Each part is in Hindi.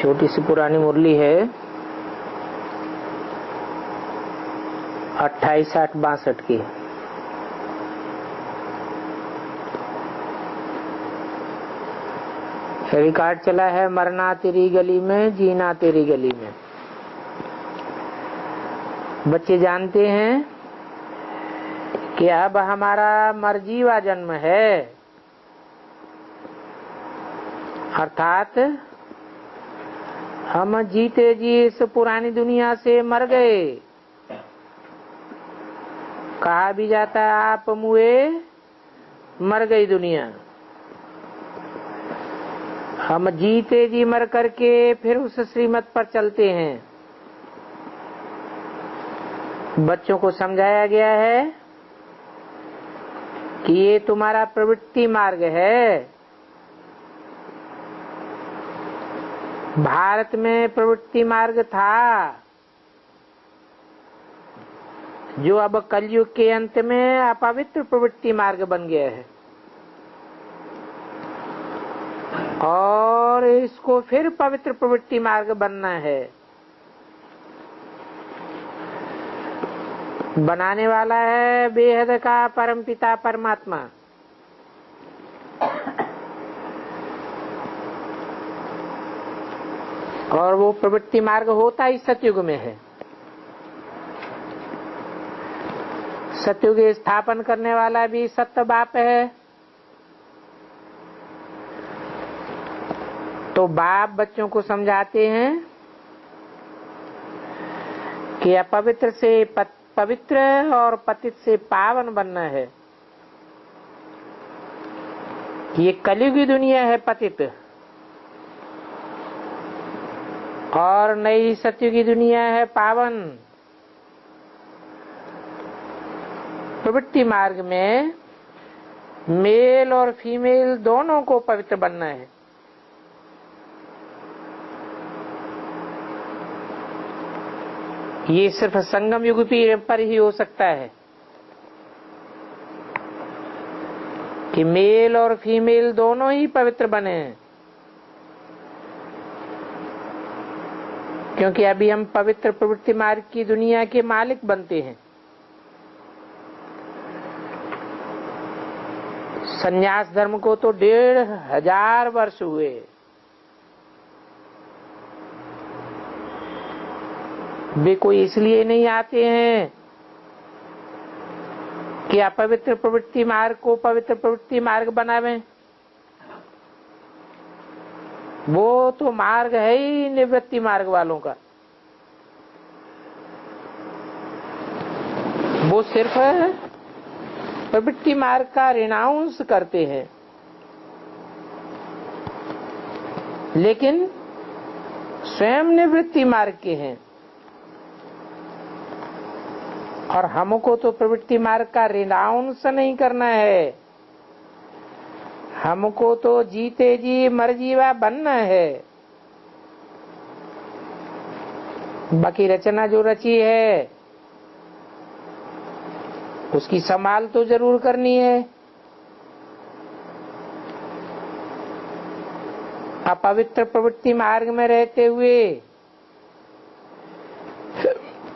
छोटी सी पुरानी मुरली है 28/8/62 की। रिकॉर्ड चला है मरना तेरी गली में, जीना तेरी गली में। बच्चे जानते हैं कि अब हमारा मरजीवा जन्म है, अर्थात हम जीते जी इस पुरानी दुनिया से मर गए। कहा भी जाता है आप मुए मर गई दुनिया। हम जीते जी मर करके फिर उस श्रीमत पर चलते हैं। बच्चों को समझाया गया है कि ये तुम्हारा प्रवृत्ति मार्ग है। भारत में प्रवृत्ति मार्ग था जो अब कलयुग के अंत में अपवित्र प्रवृत्ति मार्ग बन गया है और इसको फिर पवित्र प्रवृत्ति मार्ग बनना है। बनाने वाला है बेहद का परमपिता परमात्मा। और वो प्रवृत्ति मार्ग होता ही सतयुग में है। सतयुग स्थापन करने वाला भी सत्य बाप है। तो बाप बच्चों को समझाते हैं कि अपवित्र से पवित्र और पतित से पावन बनना है। ये कलयुगी दुनिया है पतित और नई सतयुगी दुनिया है पावन। प्रवृत्ति मार्ग में मेल और फीमेल दोनों को पवित्र बनना है। ये सिर्फ संगम युग पर ही हो सकता है कि मेल और फीमेल दोनों ही पवित्र बने, क्योंकि अभी हम पवित्र प्रवृत्ति मार्ग की दुनिया के मालिक बनते हैं। संन्यास धर्म को तो 1500 वर्ष हुए। वे कोई इसलिए नहीं आते हैं कि अपवित्र प्रवृत्ति मार्ग को पवित्र प्रवृत्ति मार्ग बनावें। वो तो मार्ग है ही निवृत्ति मार्ग वालों का। वो सिर्फ प्रवृत्ति मार्ग का रिनाउंस करते हैं, लेकिन स्वयं निवृत्ति मार्ग के हैं। और हमको तो प्रवृत्ति मार्ग का रिनाउंस नहीं करना है, हमको तो जीते जी मरजीवा बनना है। बाकी रचना जो रची है उसकी संभाल तो जरूर करनी है। अपवित्र प्रवृत्ति मार्ग में रहते हुए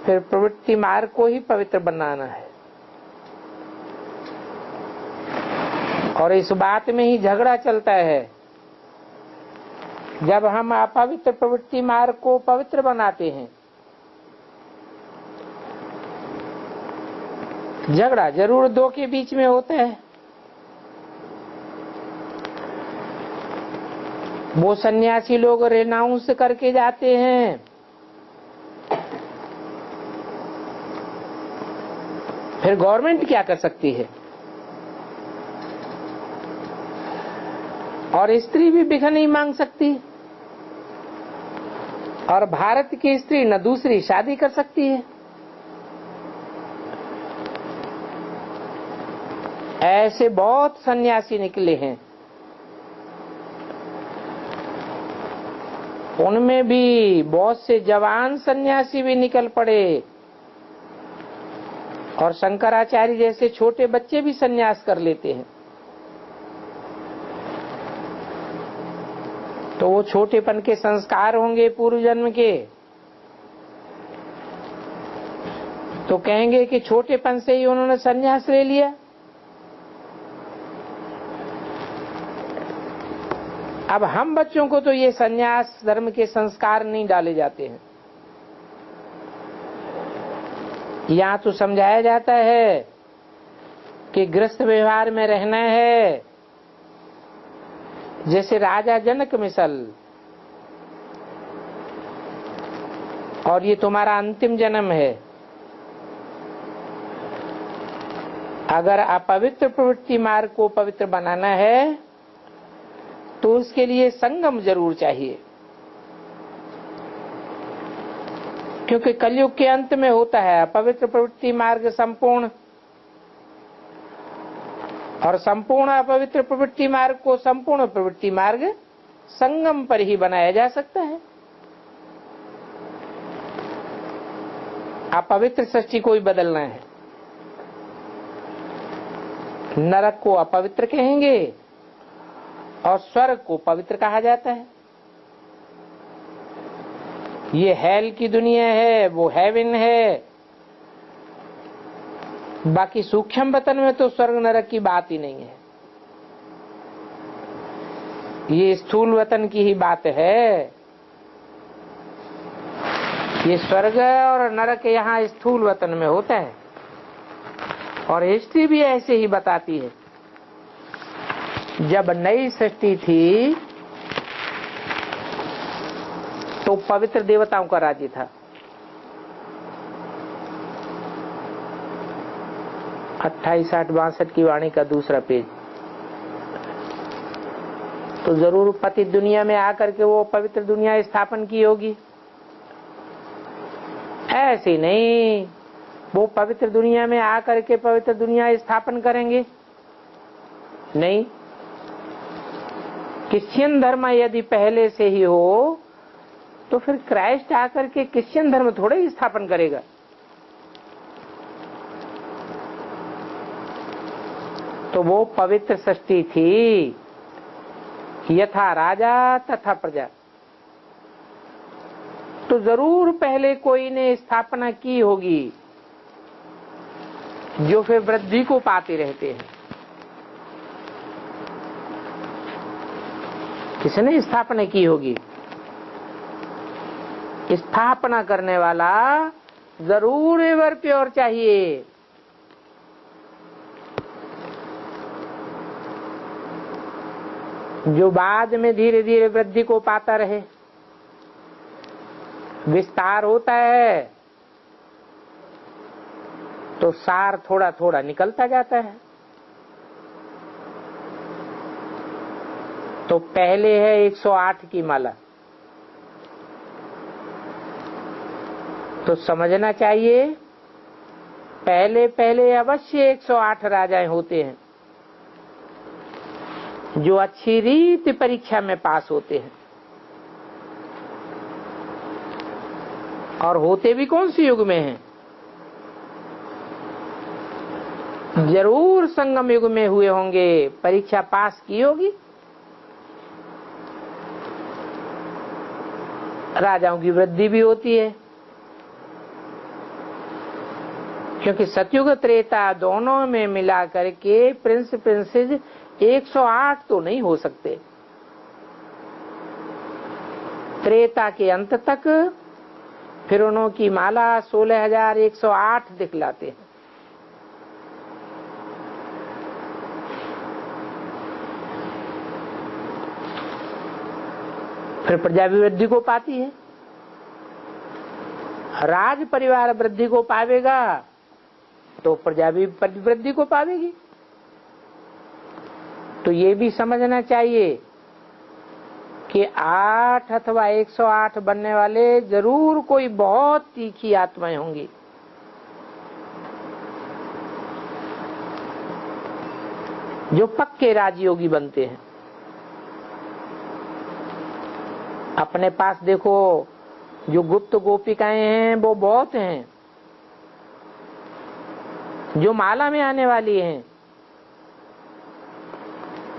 फिर प्रवृत्ति मार्ग को ही पवित्र बनाना है। और इस बात में ही झगड़ा चलता है। जब हम अपवित्र प्रवृत्ति मार्ग को पवित्र बनाते हैं, झगड़ा जरूर दो के बीच में होता है। वो सन्यासी लोग रेनाउंस करके जाते हैं, फिर गवर्नमेंट क्या कर सकती है? और स्त्री भी भिख नहीं मांग सकती, और भारत की स्त्री न दूसरी शादी कर सकती है। ऐसे बहुत सन्यासी निकले हैं, उनमें भी बहुत से जवान सन्यासी भी निकल पड़े और शंकराचार्य जैसे छोटे बच्चे भी सन्यास कर लेते हैं। तो वो छोटेपन के संस्कार होंगे पूर्व जन्म के, तो कहेंगे कि छोटेपन से ही उन्होंने संन्यास ले लिया। अब हम बच्चों को तो ये संन्यास धर्म के संस्कार नहीं डाले जाते हैं। यहाँ तो समझाया जाता है कि गृहस्थ व्यवहार में रहना है, जैसे राजा जनक मिसल, और ये तुम्हारा अंतिम जन्म है। अगर अपवित्र प्रवृत्ति मार्ग को पवित्र बनाना है तो उसके लिए संगम जरूर चाहिए, क्योंकि कलयुग के अंत में होता है अपवित्र प्रवृत्ति मार्ग संपूर्ण, और संपूर्ण अपवित्र प्रवृत्ति मार्ग को संपूर्ण प्रवृत्ति मार्ग संगम पर ही बनाया जा सकता है। अपवित्र सृष्टि को ही बदलना है। नरक को अपवित्र कहेंगे और स्वर्ग को पवित्र कहा जाता है। ये हेल की दुनिया है, वो हेवन है। बाकी सूक्ष्म वतन में तो स्वर्ग नरक की बात ही नहीं है, ये स्थूल वतन की ही बात है। ये स्वर्ग और नरक यहाँ स्थूल वतन में होता है, और हिस्ट्री भी ऐसे ही बताती है। जब नई सृष्टि थी तो पवित्र देवताओं का राज्य था। 2862 की वाणी का दूसरा पेज। तो जरूर पति दुनिया में आकर के वो पवित्र दुनिया स्थापन की होगी, ऐसे नहीं वो पवित्र दुनिया में आकर के पवित्र दुनिया स्थापन करेंगे, नहीं। क्रिश्चियन धर्म यदि पहले से ही हो तो फिर क्राइस्ट आकर के क्रिश्चियन धर्म थोड़े ही स्थापन करेगा। तो वो पवित्र सृष्टि थी, यथा राजा तथा प्रजा। तो जरूर पहले कोई ने स्थापना की होगी जो फिर वृद्धि को पाते रहते हैं। किसने स्थापना की होगी? स्थापना करने वाला जरूर एवर प्योर चाहिए। जो बाद में धीरे धीरे वृद्धि को पाता रहे। विस्तार होता है तो सार थोड़ा थोड़ा निकलता जाता है। तो पहले है 108 की माला, तो समझना चाहिए पहले पहले अवश्य 108 राजाएं होते हैं जो अच्छी रीति परीक्षा में पास होते हैं। और होते भी कौन से युग में हैं? जरूर संगम युग में हुए होंगे, परीक्षा पास की होगी। राजाओं की वृद्धि भी होती है, क्योंकि सतयुग त्रेता दोनों में मिला करके प्रिंस प्रिंसेस 108 तो नहीं हो सकते। त्रेता के अंत तक फिर उनकी माला 16,108 दिखलाते हैं। फिर प्रजा भी वृद्धि को पाती है। राज परिवार वृद्धि को पावेगा तो प्रजा भी वृद्धि को पावेगी। तो ये भी समझना चाहिए कि 8 अथवा 108 बनने वाले जरूर कोई बहुत तीखी आत्माएं होंगी। जो पक्के राजयोगी बनते हैं। अपने पास देखो जो गुप्त गोपिकाएं हैं वो बहुत हैं, जो माला में आने वाली हैं,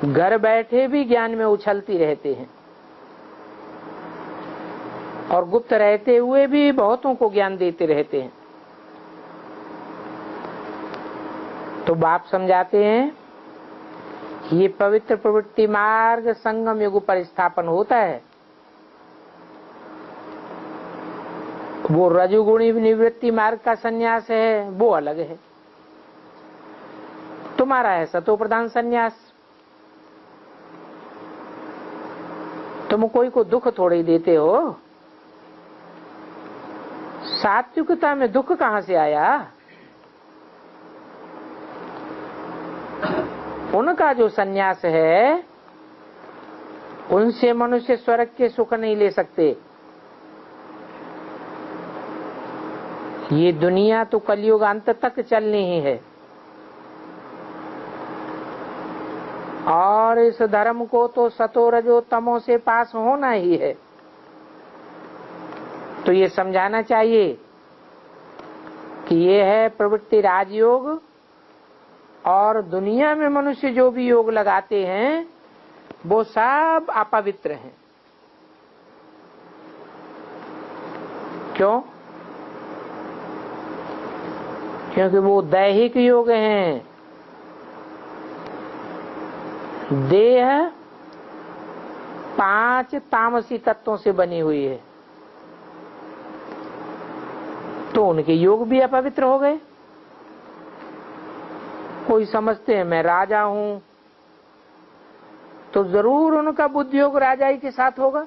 घर बैठे भी ज्ञान में उछलती रहते हैं। और गुप्त रहते हुए भी बहुतों को ज्ञान देते रहते हैं। तो बाप समझाते हैं ये पवित्र प्रवृत्ति मार्ग संगम युग पर स्थापन होता है। वो रजोगुणी निवृत्ति मार्ग का संन्यास है, वो अलग है। तुम्हारा है सतो प्रधान संन्यास। तुम कोई को दुख थोड़ी देते हो। सात्विकता में दुख कहां से आया? उनका जो संन्यास है उनसे मनुष्य स्वर्ग के सुख नहीं ले सकते। ये दुनिया तो कलयुग अंत तक चलनी ही है और इस धर्म को तो सतो रजो तमो से पास होना ही है। तो ये समझाना चाहिए कि ये है प्रवृत्ति राजयोग और दुनिया में मनुष्य जो भी योग लगाते हैं वो सब अपवित्र हैं। क्यों? क्योंकि वो दैहिक योग हैं। देह 5 तामसी तत्वों से बनी हुई है, तो उनके योग भी अपवित्र हो गए। कोई समझते हैं मैं राजा हूं, तो जरूर उनका बुद्धि योग राजाई के साथ होगा।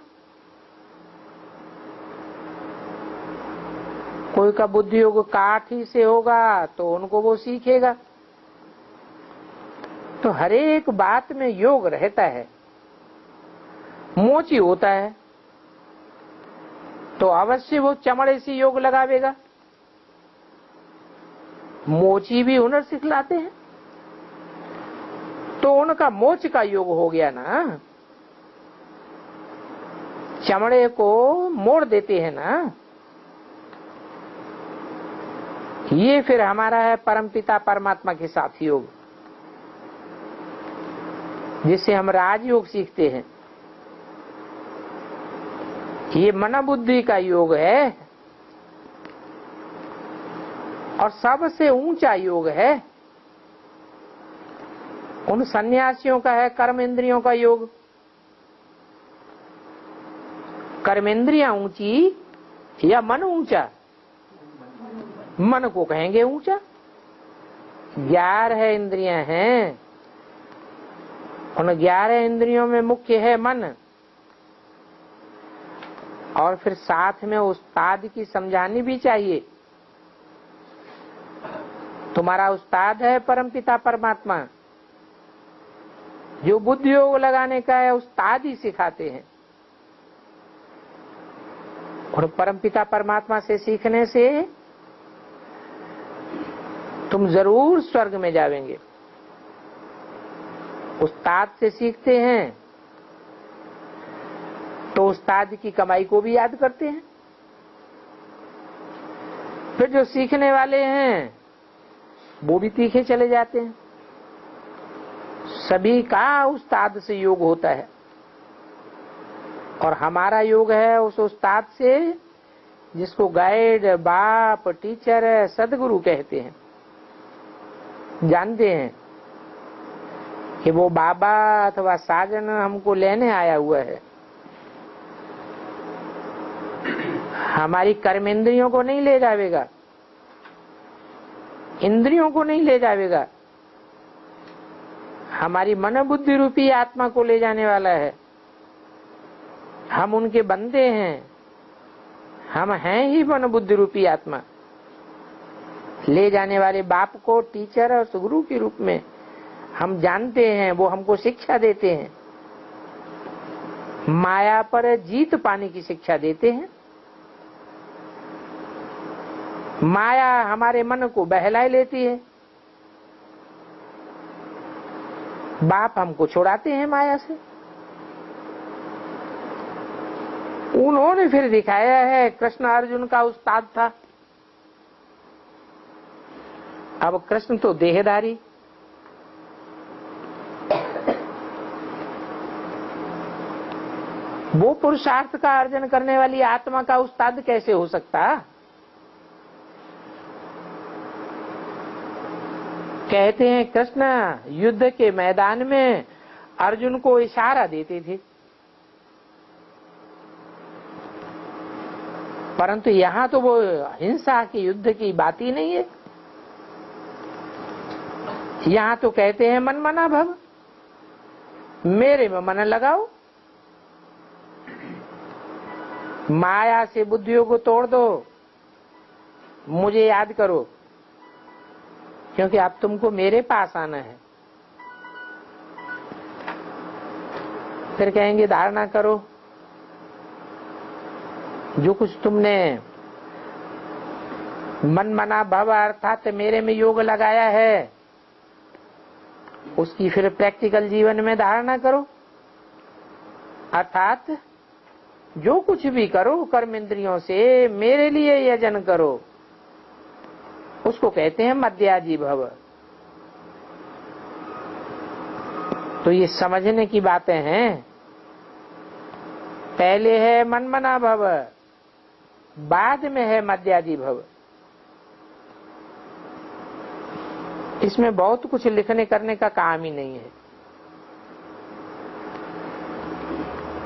कोई का बुद्धि योग काठ ही से होगा तो उनको वो सीखेगा। तो हर एक बात में योग रहता है। मोची होता है तो अवश्य वो चमड़े से योग लगावेगा। मोची भी हुनर सिखलाते हैं तो उनका मोच का योग हो गया ना। चमड़े को मोड़ देते हैं ना। ये फिर हमारा है परमपिता परमात्मा के साथ योग, जिससे हम राजयोग सीखते हैं। ये मन बुद्धि का योग है और सबसे ऊंचा योग है उन सन्यासियों का है कर्म इंद्रियों का योग। कर्मेंद्रियां ऊंची या मन ऊंचा? मन को कहेंगे ऊंचा। 11 इंद्रियां हैं, उन 11 इंद्रियों में मुख्य है मन। और फिर साथ में उस्ताद की समझानी भी चाहिए। तुम्हारा उस्ताद है परमपिता परमात्मा, जो बुद्धि योग लगाने का है उस्ताद ही सिखाते हैं। और परमपिता परमात्मा से सीखने से तुम जरूर स्वर्ग में जावेंगे। उस्ताद से सीखते हैं तो उस्ताद की कमाई को भी याद करते हैं। फिर जो सीखने वाले हैं वो भी तीखे चले जाते हैं। सभी का उस्ताद से योग होता है और हमारा योग है उस उस्ताद से जिसको गाइड, बाप, टीचर, सदगुरु कहते हैं। जानते हैं कि वो बाबा अथवा साजन हमको लेने आया हुआ है। हमारी कर्मेंद्रियों को नहीं ले जावेगा, इंद्रियों को नहीं ले जावेगा, हमारी मन बुद्धि रूपी आत्मा को ले जाने वाला है। हम उनके बंदे हैं, हम हैं ही मन बुद्धि रूपी आत्मा। ले जाने वाले बाप को टीचर और सदगुरु के रूप में हम जानते हैं, वो हमको शिक्षा देते हैं। माया पर जीत पाने की शिक्षा देते हैं। माया हमारे मन को बहला लेती है, बाप हमको छुड़ाते हैं माया से। उन्होंने फिर दिखाया है, कृष्ण अर्जुन का उस्ताद था। अब कृष्ण तो देहधारी, वो पुरुषार्थ का अर्जन करने वाली आत्मा का उस्ताद कैसे हो सकता? कहते हैं कृष्ण युद्ध के मैदान में अर्जुन को इशारा देते थे, परंतु यहाँ तो वो हिंसा के युद्ध की बात ही नहीं है। यहाँ तो कहते हैं मन मना भव, मेरे में मन लगाओ, माया से बुद्धियों को तोड़ दो, मुझे याद करो, क्योंकि अब तुमको मेरे पास आना है। फिर कहेंगे धारणा करो, जो कुछ तुमने मन मना भव अर्थात मेरे में योग लगाया है, उसकी फिर प्रैक्टिकल जीवन में धारणा करो। अर्थात जो कुछ भी करो कर्म इंद्रियों से मेरे लिए यजन करो, उसको कहते हैं मध्याजी भव। तो ये समझने की बातें हैं। पहले है मन मना भव, बाद में है मध्याजी भव। इसमें बहुत कुछ लिखने करने का काम ही नहीं है।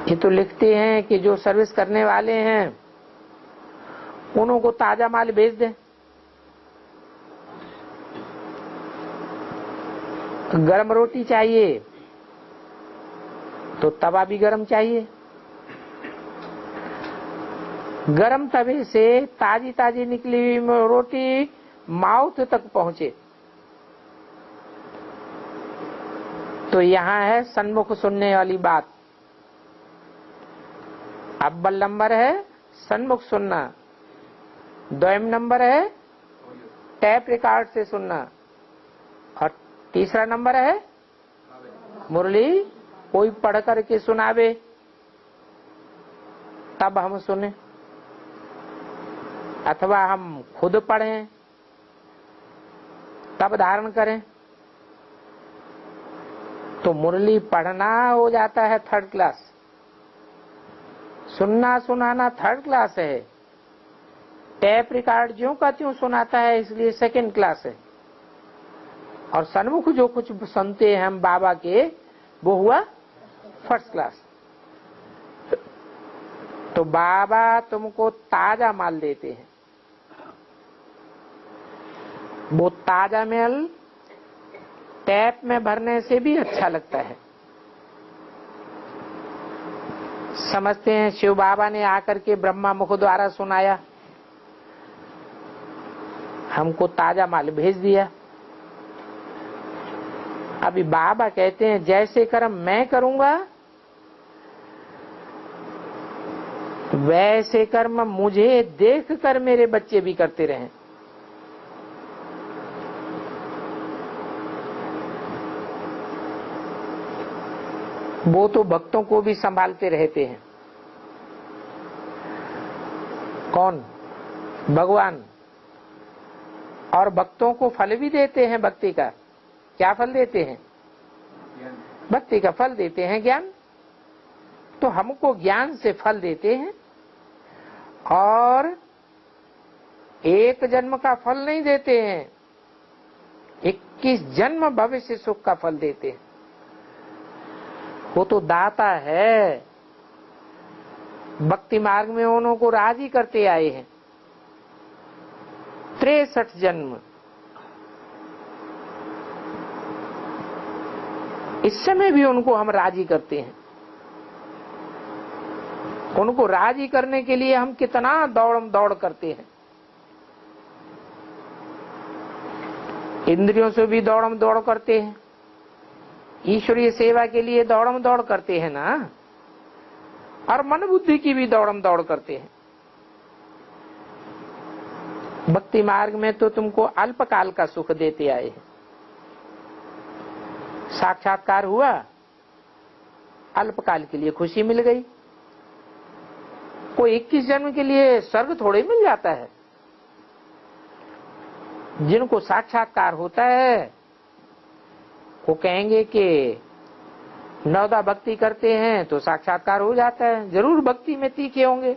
ये तो लिखते हैं कि जो सर्विस करने वाले हैं उन्हों को ताजा माल भेज दें, गरम रोटी चाहिए तो तवा भी गरम चाहिए, गरम तवे से ताजी ताजी निकली हुई रोटी माउथ तक पहुंचे। तो यहाँ है सन्मुख सुनने वाली बात। अव्वल नंबर है सन्मुख सुनना, द्वितीय नंबर है टैप रिकॉर्ड से सुनना, और तीसरा नंबर है मुरली कोई पढ़ करके सुनावे तब हम सुने, अथवा हम खुद पढ़ें तब धारण करें। तो मुरली पढ़ना हो जाता है थर्ड क्लास, सुनना सुनाना थर्ड क्लास है, टैप रिकॉर्ड ज्यों का त्यों सुनाता है इसलिए सेकंड क्लास है, और सन्मुख जो कुछ सुनते हैं हम बाबा के वो हुआ फर्स्ट क्लास। तो बाबा तुमको ताजा माल देते हैं, वो ताजा माल टैप में भरने से भी अच्छा लगता है। समझते हैं शिव बाबा ने आकर के ब्रह्मा मुख द्वारा सुनाया, हमको ताजा माल भेज दिया। अभी बाबा कहते हैं जैसे कर्म मैं करूंगा वैसे कर्म मुझे देख कर मेरे बच्चे भी करते रहें। वो तो भक्तों को भी संभालते रहते हैं। कौन? भगवान। और भक्तों को फल भी देते हैं भक्ति का। क्या फल देते हैं? भक्ति का फल देते हैं, ज्ञान। तो हमको ज्ञान से फल देते हैं, और एक जन्म का फल नहीं देते हैं, 21 जन्म भविष्य सुख का फल देते हैं। वो तो दाता है। भक्ति मार्ग में उन्हों को राजी करते आए हैं 63 जन्म। इस समय भी उनको हम राजी करते हैं। उनको राजी करने के लिए हम कितना दौड़म दौड़ करते हैं। इंद्रियों से भी दौड़म दौड़ करते हैं, ईश्वरीय सेवा के लिए दौड़म दौड़ करते हैं ना, और मन बुद्धि की भी दौड़म दौड़ करते हैं। भक्ति मार्ग में तो तुमको अल्पकाल का सुख देते आए हैं। साक्षात्कार हुआ, अल्पकाल के लिए खुशी मिल गई। कोई 21 जन्म के लिए स्वर्ग थोड़े मिल जाता है। जिनको साक्षात्कार होता है वो कहेंगे कि नवदा भक्ति करते हैं तो साक्षात्कार हो जाता है, जरूर भक्ति में तीखे होंगे।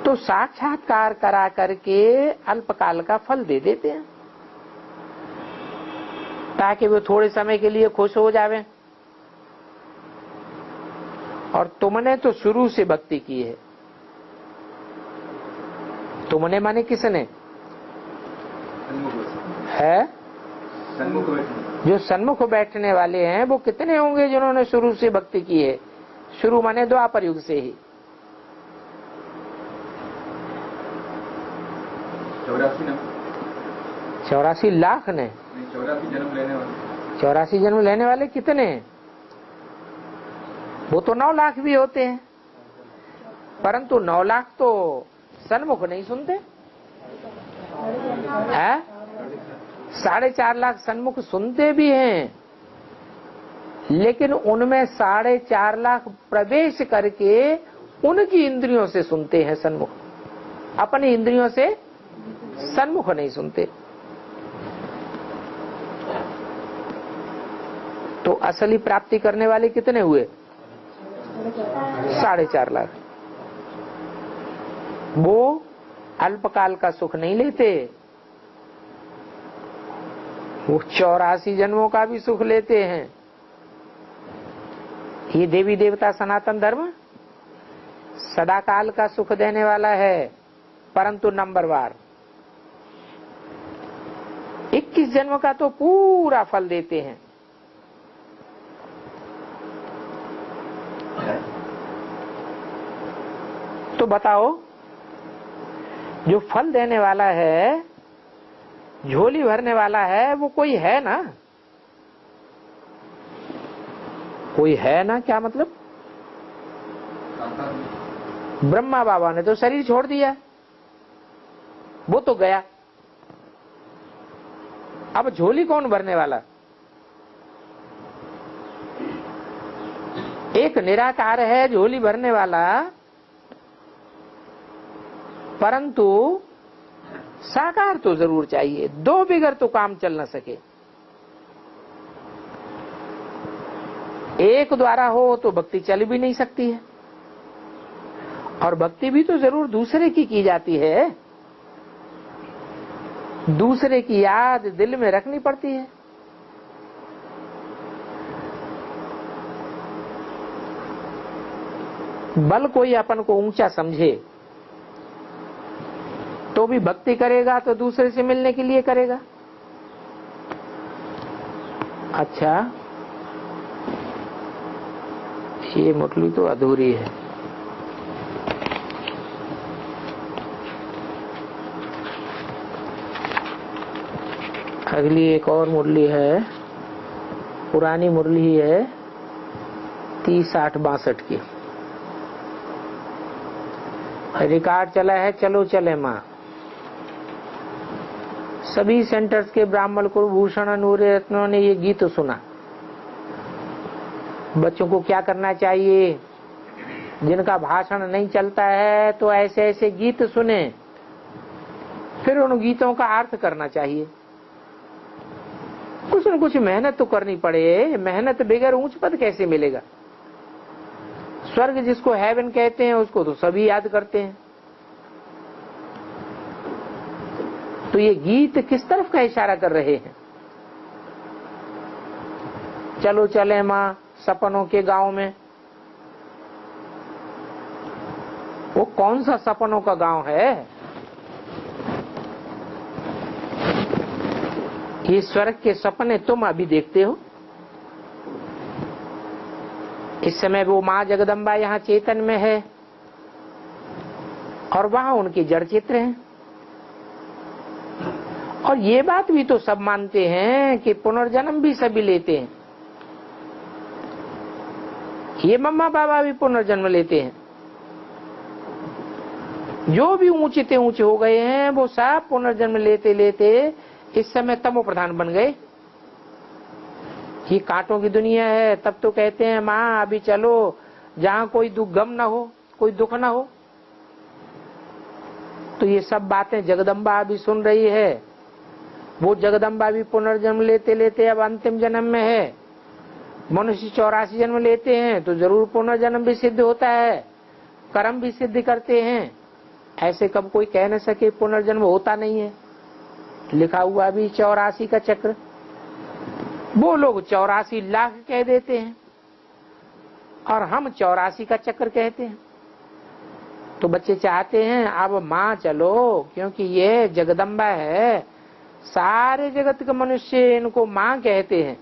तो साक्षात्कार करा करके अल्पकाल का फल दे देते हैं ताकि वो थोड़े समय के लिए खुश हो जावे। और तुमने तो शुरू से भक्ति की है। तुमने माने किसने है? जो सन्मुख बैठने वाले हैं वो कितने होंगे जिन्होंने शुरू से भक्ति की है? शुरू माने द्वापर युग से ही। 84 लाख ने 84 जन्म लेने वाले कितने हैं? वो तो 9 लाख भी होते हैं, परंतु 9 लाख तो सन्मुख नहीं सुनते है। 4.5 लाख सन्मुख सुनते भी हैं, लेकिन उनमें 4.5 लाख प्रवेश करके उनकी इंद्रियों से सुनते हैं सन्मुख, अपनी इंद्रियों से सन्मुख नहीं सुनते। तो असली प्राप्ति करने वाले कितने हुए? 4.5 लाख। वो अल्पकाल का सुख नहीं लेते, वो 84 जन्मों का भी सुख लेते हैं। ये देवी देवता सनातन धर्म सदाकाल का सुख देने वाला है, परंतु नंबरवार 21 जन्म का तो पूरा फल देते हैं। तो बताओ, जो फल देने वाला है, झोली भरने वाला है, वो कोई है ना? कोई है ना? क्या मतलब? ब्रह्मा बाबा ने तो शरीर छोड़ दिया, वो तो गया। अब झोली कौन भरने वाला? एक निराकार है झोली भरने वाला, परंतु साकार तो जरूर चाहिए। 2 बिगर तो काम चल न सके। एक द्वारा हो तो भक्ति चल भी नहीं सकती है, और भक्ति भी तो जरूर दूसरे की जाती है, दूसरे की याद दिल में रखनी पड़ती है। बल कोई अपन को ऊंचा समझे तो भी भक्ति करेगा तो दूसरे से मिलने के लिए करेगा। अच्छा, ये मुरली तो अधूरी है। अगली एक और मुरली है, पुरानी मुरली है 30, 8, 62 की। रिकॉर्ड चला है चलो चले माँ। सभी सेंटर्स के ब्राह्मण कुलभूषण नूरे रत्नों ने ये गीत सुना। बच्चों को क्या करना चाहिए? जिनका भाषण नहीं चलता है तो ऐसे ऐसे गीत सुने, फिर उन गीतों का अर्थ करना चाहिए। कुछ न कुछ मेहनत तो करनी पड़े, मेहनत बगैर ऊंच पद कैसे मिलेगा? स्वर्ग जिसको हेवन कहते हैं उसको तो सभी याद करते हैं। तो ये गीत किस तरफ का इशारा कर रहे हैं? चलो चले माँ सपनों के गांव में। वो कौन सा सपनों का गांव है? ये स्वर्ग के सपने तुम अभी देखते हो। इस समय वो माँ जगदम्बा यहाँ चेतन में है और वहां उनके जड़ चित्र हैं। और ये बात भी तो सब मानते हैं कि पुनर्जन्म भी सभी लेते हैं। ये मम्मा बाबा भी पुनर्जन्म लेते हैं। जो भी ऊंचे से ऊंचे हो गए हैं वो सब पुनर्जन्म लेते लेते इस समय तमो प्रधान बन गए। ये कांटों की दुनिया है, तब तो कहते हैं माँ अभी चलो जहाँ कोई गम ना हो, कोई दुख ना हो। तो ये सब बातें जगदम्बा अभी सुन रही है। वो जगदम्बा भी पुनर्जन्म लेते लेते अब अंतिम जन्म में है, मनुष्य 84 जन्म लेते हैं तो जरूर पुनर्जन्म भी सिद्ध होता है, कर्म भी सिद्ध करते हैं। ऐसे कब कोई कह न सके पुनर्जन्म होता नहीं है। लिखा हुआ भी 84 का चक्र, वो लोग 84 लाख कह देते हैं और हम 84 का चक्र कहते हैं। तो बच्चे चाहते हैं अब माँ चलो, क्योंकि ये जगदम्बा है, सारे जगत के मनुष्य इनको माँ कहते हैं।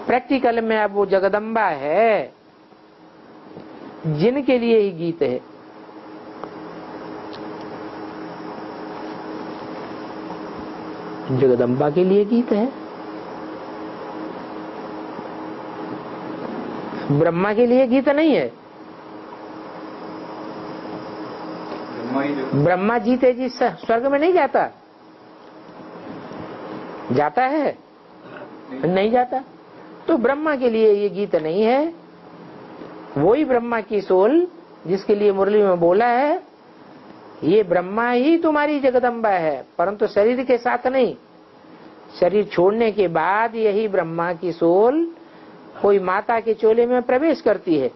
प्रैक्टिकल में अब वो जगदम्बा है जिनके लिए ही गीत है। जगदम्बा के लिए गीत है, ब्रह्मा के लिए गीत नहीं है। ब्रह्मा जीते जी स्वर्ग में नहीं जाता, जाता है नहीं जाता। तो ब्रह्मा के लिए ये गीत नहीं है। वही ब्रह्मा की सोल जिसके लिए मुरली में बोला है, ये ब्रह्मा ही तुम्हारी जगदम्बा है, परंतु शरीर के साथ नहीं। शरीर छोड़ने के बाद यही ब्रह्मा की सोल कोई माता के चोले में प्रवेश करती है,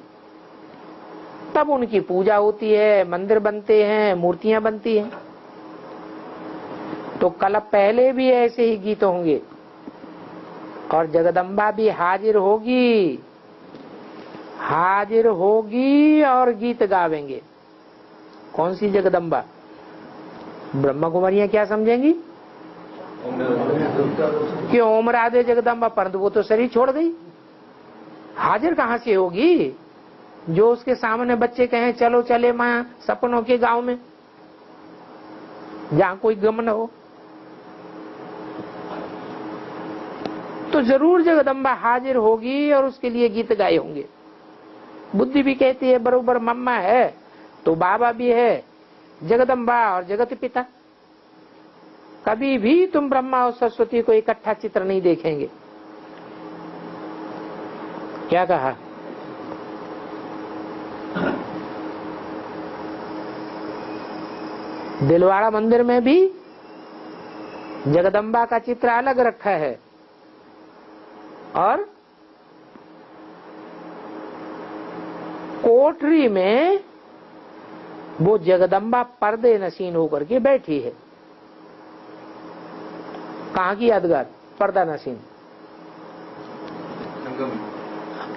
तब उनकी पूजा होती है, मंदिर बनते हैं, मूर्तियां बनती हैं। तो कल पहले भी ऐसे ही गीत होंगे और जगदम्बा भी हाजिर होगी, हाजिर होगी और गीत गावेंगे। कौन सी जगदम्बा? ब्रह्मा कुमारियां क्या समझेंगी कि ओम राधे जगदम्बा, परंतु वो तो शरीर छोड़ गई, हाजिर कहां से होगी? जो उसके सामने बच्चे कहें चलो चले मां सपनों के गांव में, जहां कोई गम न हो, तो जरूर जगदम्बा हाजिर होगी और उसके लिए गीत गाए होंगे। बुद्धि भी कहती है बरोबर मम्मा है तो बाबा भी है, जगदम्बा और जगत पिता। कभी भी तुम ब्रह्मा और सरस्वती को इकट्ठा चित्र नहीं देखेंगे। क्या कहा? दिलवाड़ा मंदिर में भी जगदम्बा का चित्र अलग रखा है और कोठरी में वो जगदम्बा पर्दे नशीन होकर के बैठी है। कहाँ की यादगार? पर्दा नशीन।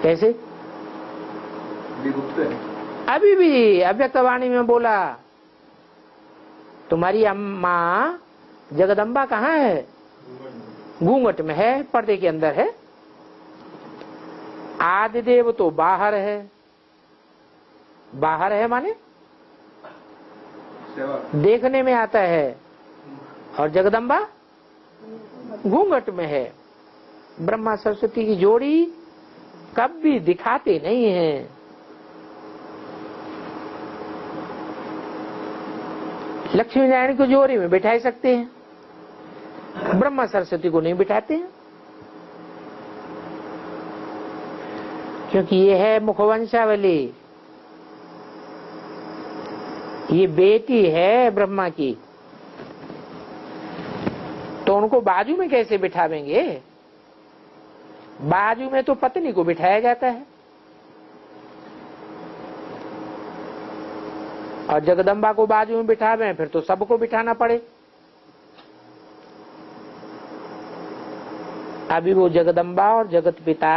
कैसे? अभी भी अव्यक्तवाणी में बोला तुम्हारी अम्मा जगदम्बा कहाँ है? घूंघट में है, पर्दे के अंदर है। आदिदेव तो बाहर है। बाहर है माने देखने में आता है, और जगदम्बा घूंघट में है। ब्रह्मा सरस्वती की जोड़ी कभी दिखाते नहीं है। लक्ष्मी नारायण को जोड़ी में बिठा सकते हैं, ब्रह्मा सरस्वती को नहीं बिठाते हैं, क्योंकि ये है मुखवंशावली, ये बेटी है ब्रह्मा की। तो उनको बाजू में कैसे बिठावेंगे? बाजू में तो पत्नी को बिठाया जाता है, और जगदम्बा को बाजू में बिठावे फिर तो सबको बिठाना पड़े। अभी वो जगदम्बा और जगत पिता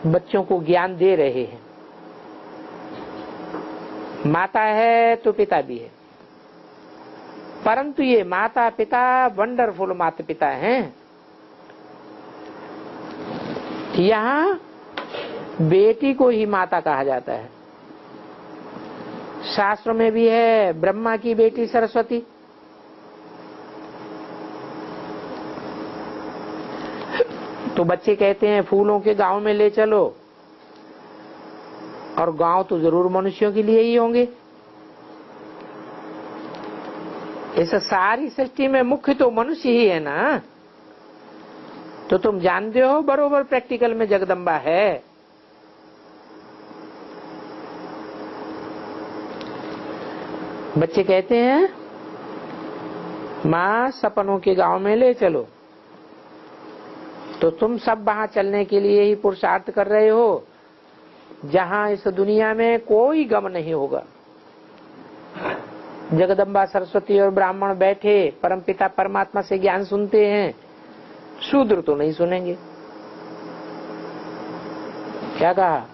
बच्चों को ज्ञान दे रहे हैं। माता है तो पिता भी है, परंतु ये माता पिता वंडरफुल माता पिता हैं। यहाँ बेटी को ही माता कहा जाता है। शास्त्र में भी है ब्रह्मा की बेटी सरस्वती। तो बच्चे कहते हैं फूलों के गांव में ले चलो, और गांव तो जरूर मनुष्यों के लिए ही होंगे। इस सारी सृष्टि में मुख्य तो मनुष्य ही है ना। तो तुम जानते हो बरोबर प्रैक्टिकल में जगदम्बा है। बच्चे कहते हैं माँ सपनों के गांव में ले चलो, तो तुम सब वहां चलने के लिए ही पुरुषार्थ कर रहे हो जहां इस दुनिया में कोई गम नहीं होगा। जगदम्बा सरस्वती और ब्राह्मण बैठे परमपिता परमात्मा से ज्ञान सुनते हैं, शूद्र तो नहीं सुनेंगे। क्या कहा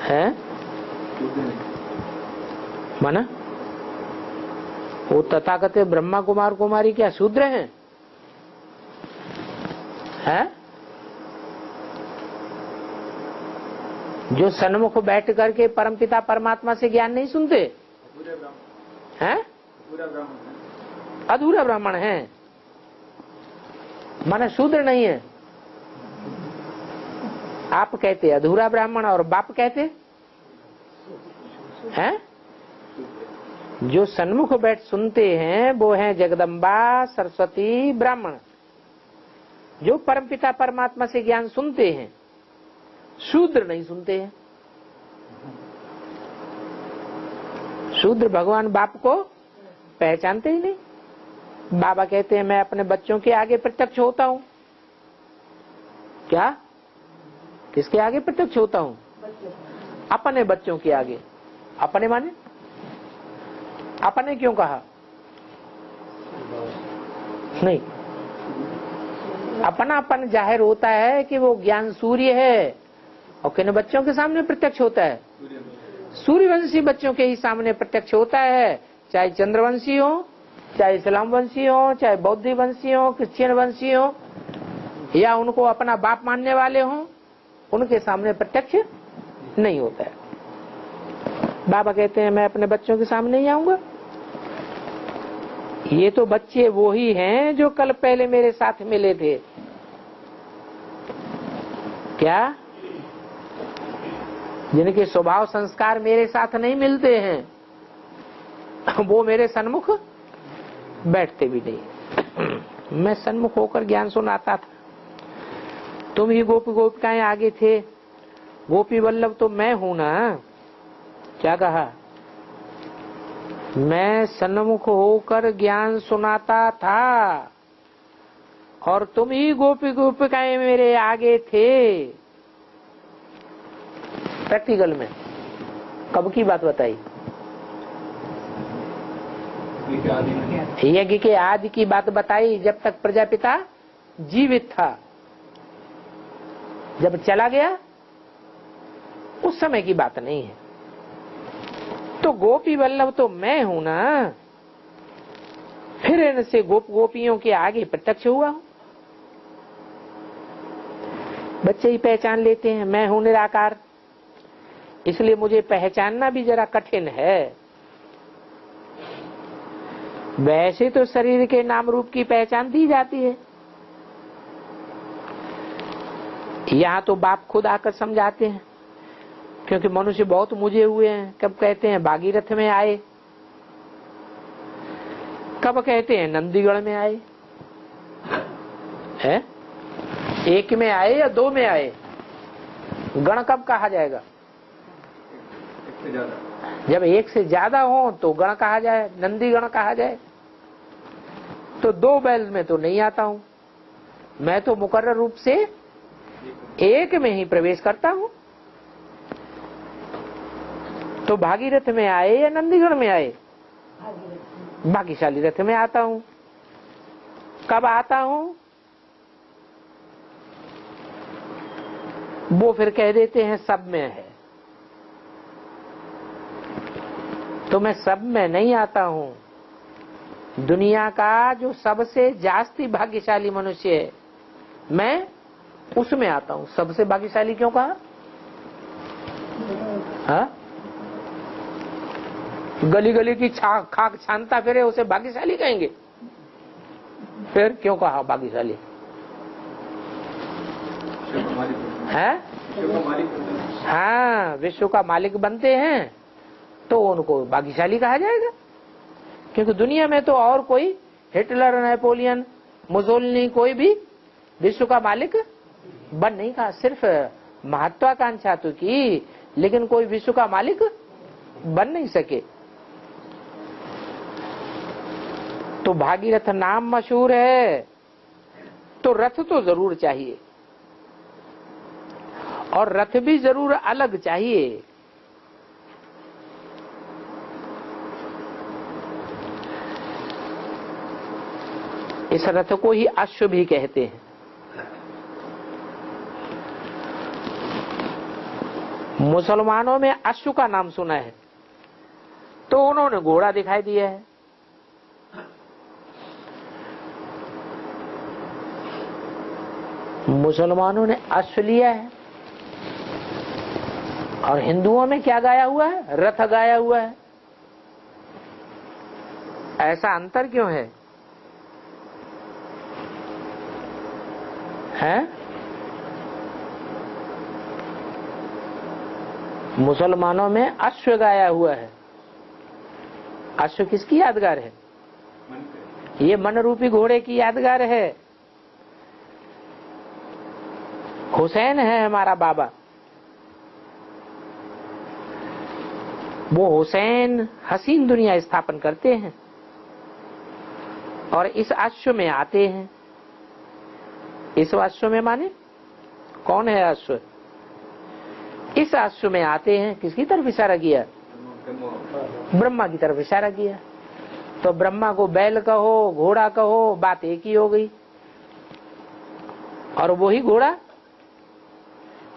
है? माना वो तथाकथित ब्रह्मा कुमार कुमारी क्या शूद्र हैं? हैं? जो सन्मुख बैठ करके परमपिता परमात्मा से ज्ञान नहीं सुनते हैं? अधूरा ब्राह्मण है, माना शूद्र नहीं है। आप कहते अधूरा ब्राह्मण और बाप कहते हैं? जो सन्मुख बैठ सुनते हैं वो हैं जगदम्बा सरस्वती ब्राह्मण, जो परमपिता परमात्मा से ज्ञान सुनते हैं। शूद्र नहीं सुनते हैं। शूद्र भगवान बाप को पहचानते ही नहीं। बाबा कहते हैं मैं अपने बच्चों के आगे प्रत्यक्ष होता हूँ। क्या? किसके आगे प्रत्यक्ष होता हूँ? अपने बच्चों के आगे। अपने माने अपने क्यों कहा? नहीं, अपनापन जाहिर होता है कि वो ज्ञान सूर्य है और किन बच्चों के सामने प्रत्यक्ष होता है? सूर्यवंशी बच्चों के ही सामने प्रत्यक्ष होता है, चाहे चंद्रवंशी हो, चाहे इस्लाम वंशी हो, चाहे बौद्ध वंशी हो, क्रिश्चियन वंशी हो, या उनको अपना बाप मानने वाले हो, उनके सामने प्रत्यक्ष नहीं होता है। बाबा कहते हैं मैं अपने बच्चों के सामने ही आऊंगा। ये तो बच्चे वो ही हैं जो कल पहले मेरे साथ मिले थे। क्या? जिनके स्वभाव संस्कार मेरे साथ नहीं मिलते हैं, वो मेरे सन्मुख बैठते भी नहीं। मैं सन्मुख होकर ज्ञान सुनाता था। तुम ही गोपी गोपिकाएं आगे थे, गोपी वल्लभ तो मैं हूं ना। क्या कहा? मैं सन्मुख होकर ज्ञान सुनाता था और तुम ही गोपी गोपिकाएं मेरे आगे थे। प्रैक्टिकल में कब की बात बताई? यज्ञ के आदि की बात बताई, जब तक प्रजापिता जीवित था। जब चला गया उस समय की बात नहीं है। तो गोपी वल्लभ तो मैं हूं ना, फिर इनसे गोपियों के आगे प्रत्यक्ष हुआ हूं। बच्चे ही पहचान लेते हैं मैं हूं निराकार, इसलिए मुझे पहचानना भी जरा कठिन है। वैसे तो शरीर के नाम रूप की पहचान दी जाती है। यहाँ तो बाप खुद आकर समझाते हैं, क्योंकि मनुष्य बहुत मुझे हुए हैं। कब कहते हैं भागीरथ में आए, कब कहते हैं नंदीगढ़ में आए, है? एक में आए या दो में आए? गण कब कहा जाएगा? जब एक से ज्यादा हो तो गण कहा जाए, नंदी गण कहा जाए। तो दो बैल में तो नहीं आता हूं मैं, तो मुकर्रर रूप से एक में ही प्रवेश करता हूं। तो भागीरथ में आए या नंदीगढ़ में आए? भाग्यशाली रथ में आता हूं। कब आता हूं? वो फिर कह देते हैं सब में है। तो मैं सब में नहीं आता हूं। दुनिया का जो सबसे जास्ती भाग्यशाली मनुष्य है, मैं उसमें आता हूं। सबसे भाग्यशाली क्यों कहा? हाँ? गली गली की खाक छानता फिरे उसे भाग्यशाली कहेंगे? फिर क्यों कहा भाग्यशाली? है? हाँ, विश्व का मालिक बनते हैं तो उनको भाग्यशाली कहा जाएगा। क्योंकि दुनिया में तो और कोई हिटलर, नेपोलियन, मुसोलिनी कोई भी विश्व का मालिक बन नहीं कहा। सिर्फ महत्वाकांक्षा तो की, लेकिन कोई विश्व का मालिक बन नहीं सके। तो भागीरथ नाम मशहूर है, तो रथ तो जरूर चाहिए, और रथ भी जरूर अलग चाहिए। इस रथ को ही अश्व भी कहते हैं। मुसलमानों में अश्व का नाम सुना है तो उन्होंने घोड़ा दिखाई दिया है। मुसलमानों ने अश्व लिया है, और हिंदुओं में क्या गाया हुआ है? रथ गाया हुआ है। ऐसा अंतर क्यों है? हैं? मुसलमानों में अश्व गाया हुआ है। अश्व किसकी यादगार है? ये मन रूपी घोड़े की यादगार है। हुसैन है हमारा बाबा, वो हुसैन हसीन दुनिया स्थापन करते हैं और इस अश्व में आते हैं। इस अश्व में माने कौन है अश्व? इस अश्व में आते हैं। किसकी तरफ इशारा किया? ब्रह्मा की तरफ इशारा किया। तो ब्रह्मा को बैल कहो, घोड़ा कहो, बात एक ही हो गई। और वही घोड़ा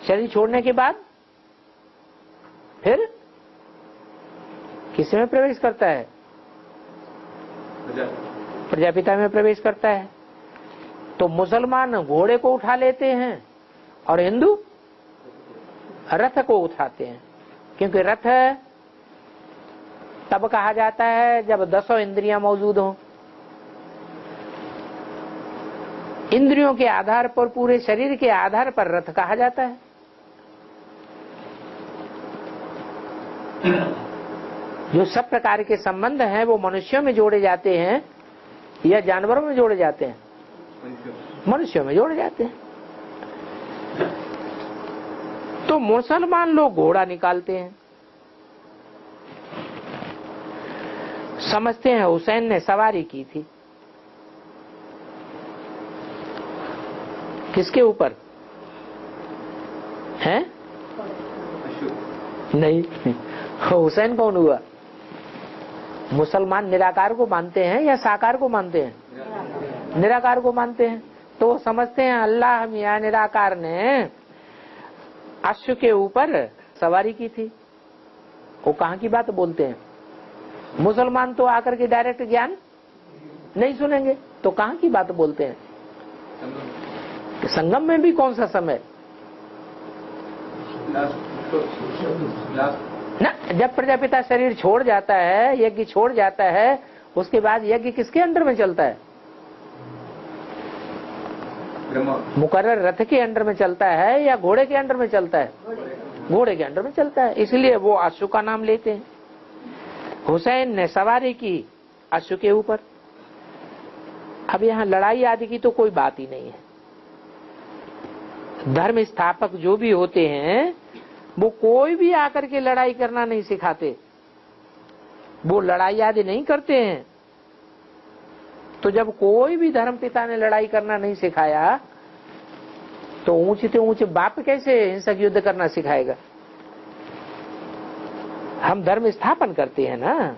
शरीर छोड़ने के बाद फिर किस में प्रवेश करता है? प्रजापिता में प्रवेश करता है। तो मुसलमान घोड़े को उठा लेते हैं और हिंदू रथ को उठाते हैं, क्योंकि रथ तब कहा जाता है जब 10 इंद्रियां मौजूद हों। इंद्रियों के आधार पर, पूरे शरीर के आधार पर रथ कहा जाता है। जो सब प्रकार के संबंध हैं वो मनुष्यों में जोड़े जाते हैं या जानवरों में जोड़े जाते हैं? मनुष्यों में जोड़े जाते हैं। तो मुसलमान लोग घोड़ा निकालते हैं, समझते हैं हुसैन ने सवारी की थी। किसके ऊपर है? नहीं, हुसैन कौन हुआ? मुसलमान निराकार को मानते हैं या साकार को मानते हैं? निराकार को मानते हैं। तो वो समझते हैं अल्लाह मियां निराकार ने अश्व के ऊपर सवारी की थी। वो कहाँ की बात बोलते हैं? मुसलमान तो आकर के डायरेक्ट ज्ञान नहीं सुनेंगे, तो कहाँ की बात बोलते हैं? संगम में भी कौन सा समय ना, जब प्रजापिता शरीर छोड़ जाता है, यज्ञ छोड़ जाता है, उसके बाद यज्ञ किसके अंडर में चलता है? मुकर्रर रथ के अंडर में चलता है या घोड़े के अंडर में चलता है? घोड़े के अंडर में चलता है, इसलिए वो अश्व का नाम लेते हैं। हुसैन ने सवारी की अश्व के ऊपर। अब यहाँ लड़ाई आदि की तो कोई बात ही नहीं है। धर्म स्थापक जो भी होते हैं वो कोई भी आकर के लड़ाई करना नहीं सिखाते, वो लड़ाई आदि नहीं करते हैं। तो जब कोई भी धर्म पिता ने लड़ाई करना नहीं सिखाया तो ऊंचे से ऊंचे बाप कैसे हिंसक युद्ध करना सिखाएगा? हम धर्म स्थापन करते हैं ना,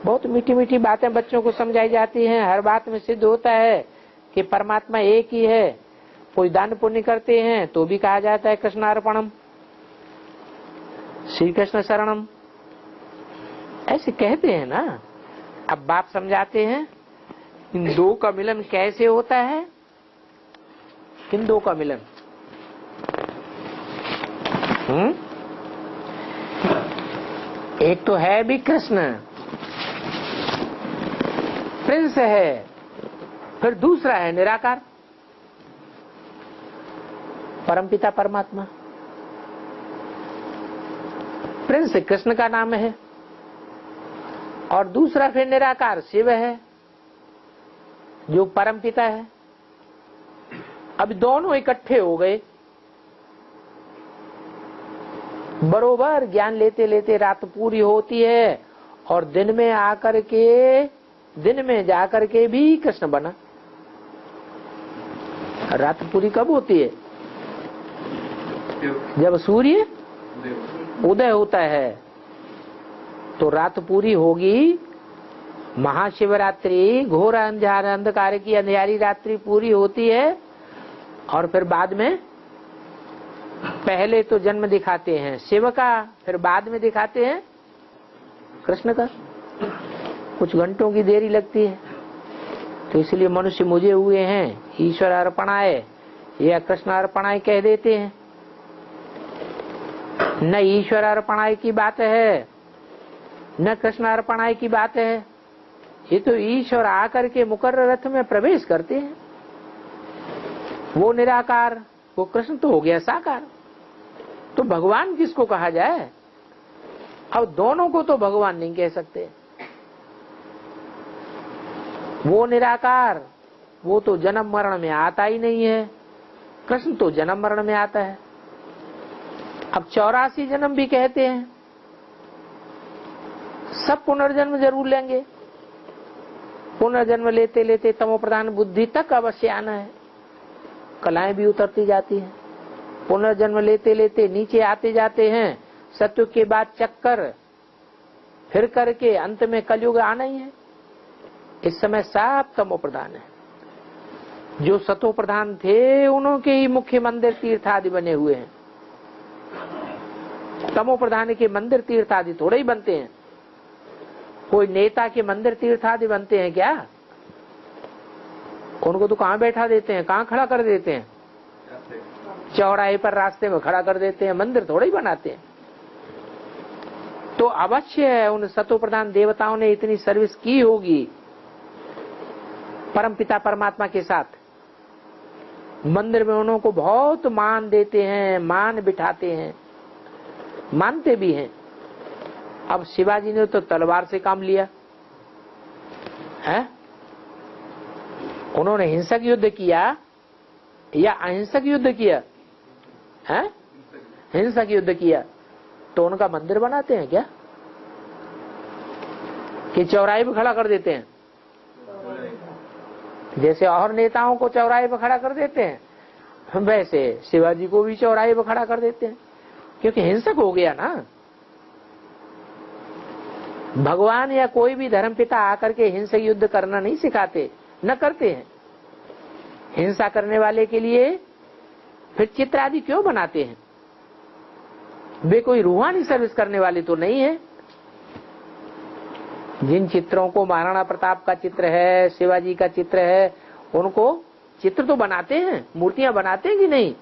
बहुत मीठी मीठी बातें बच्चों को समझाई जाती हैं। हर बात में सिद्ध होता है कि परमात्मा एक ही है। कोई दान पुण्य करते हैं तो भी कहा जाता है कृष्णार्पणम, श्री कृष्ण शरणम, ऐसे कहते हैं ना। अब बाप समझाते हैं इन दो का मिलन कैसे होता है। किन दो का मिलन? एक तो है भी कृष्ण, प्रिंस है, फिर दूसरा है निराकार परमपिता परमात्मा। प्रिंस कृष्ण का नाम है और दूसरा फिर निराकार शिव है जो परमपिता है। अब दोनों इकट्ठे हो गए। बरोबर ज्ञान लेते लेते रात पूरी होती है और दिन में आकर के दिन में जाकर के भी कृष्ण बना। रात पूरी कब होती है? जब सूर्य उदय होता है तो रात पूरी होगी। महाशिवरात्रि घोर अंधकार की अंधियारी रात्रि पूरी होती है और फिर बाद में पहले तो जन्म दिखाते हैं शिव का, फिर बाद में दिखाते हैं कृष्ण का। कुछ घंटों की देरी लगती है। तो इसलिए मनुष्य मुझे हुए हैं, ईश्वर अर्पणाय या कृष्ण अर्पणाय कह देते हैं। न ईश्वर अर्पणाय की बात है न कृष्ण अर्पणाय की बात है। ये तो ईश्वर आकर के मुकर्रर रथ में प्रवेश करते हैं। वो निराकार, वो कृष्ण तो हो गया साकार। तो भगवान किसको कहा जाए? अब दोनों को तो भगवान नहीं कह सकते। वो निराकार, वो तो जन्म मरण में आता ही नहीं है। कृष्ण तो जन्म मरण में आता है। अब 84 जन्म भी कहते हैं, सब पुनर्जन्म जरूर लेंगे। पुनर्जन्म लेते लेते तमो प्रधान बुद्धि तक अवश्य आना है। कलाएं भी उतरती जाती हैं। पुनर्जन्म लेते लेते नीचे आते जाते हैं। सत्य के बाद चक्कर फिर करके अंत में कलयुग आना ही है। इस समय सब तमो प्रधान है। जो सतो प्रधान थे उनके ही मुख्य मंदिर तीर्थ आदि बने हुए हैं। तमो प्रधान के मंदिर तीर्थ आदि थोड़े ही बनते हैं। कोई नेता के मंदिर तीर्थ आदि बनते हैं क्या? उनको तो कहाँ बैठा देते हैं, कहाँ खड़ा कर देते हैं? चौराहे पर रास्ते में खड़ा कर देते हैं। मंदिर थोड़े ही बनाते हैं। तो अवश्य है उन सतो प्रधान देवताओं ने इतनी सर्विस की होगी परम पिता परमात्मा के साथ। मंदिर में उनको बहुत मान देते हैं, मान बिठाते हैं, मानते भी हैं। अब शिवाजी ने तो तलवार से काम लिया है। उन्होंने हिंसक युद्ध किया या अहिंसक युद्ध किया है? हिंसक युद्ध किया। तो उनका मंदिर बनाते हैं क्या कि चौराहे पे खड़ा कर देते हैं? जैसे और नेताओं को चौराहे पे खड़ा कर देते हैं वैसे शिवाजी को भी चौराहे पे खड़ा कर देते हैं, क्योंकि हिंसक हो गया ना। भगवान या कोई भी धर्मपिता आकर के हिंसक युद्ध करना नहीं सिखाते, न करते हैं। हिंसा करने वाले के लिए फिर चित्र आदि क्यों बनाते हैं? वे कोई रूहानी सर्विस करने वाले तो नहीं है। जिन चित्रों को महाराणा प्रताप का चित्र है, शिवाजी का चित्र है, उनको चित्र तो बनाते हैं, मूर्तियां बनाते हैं कि नहीं?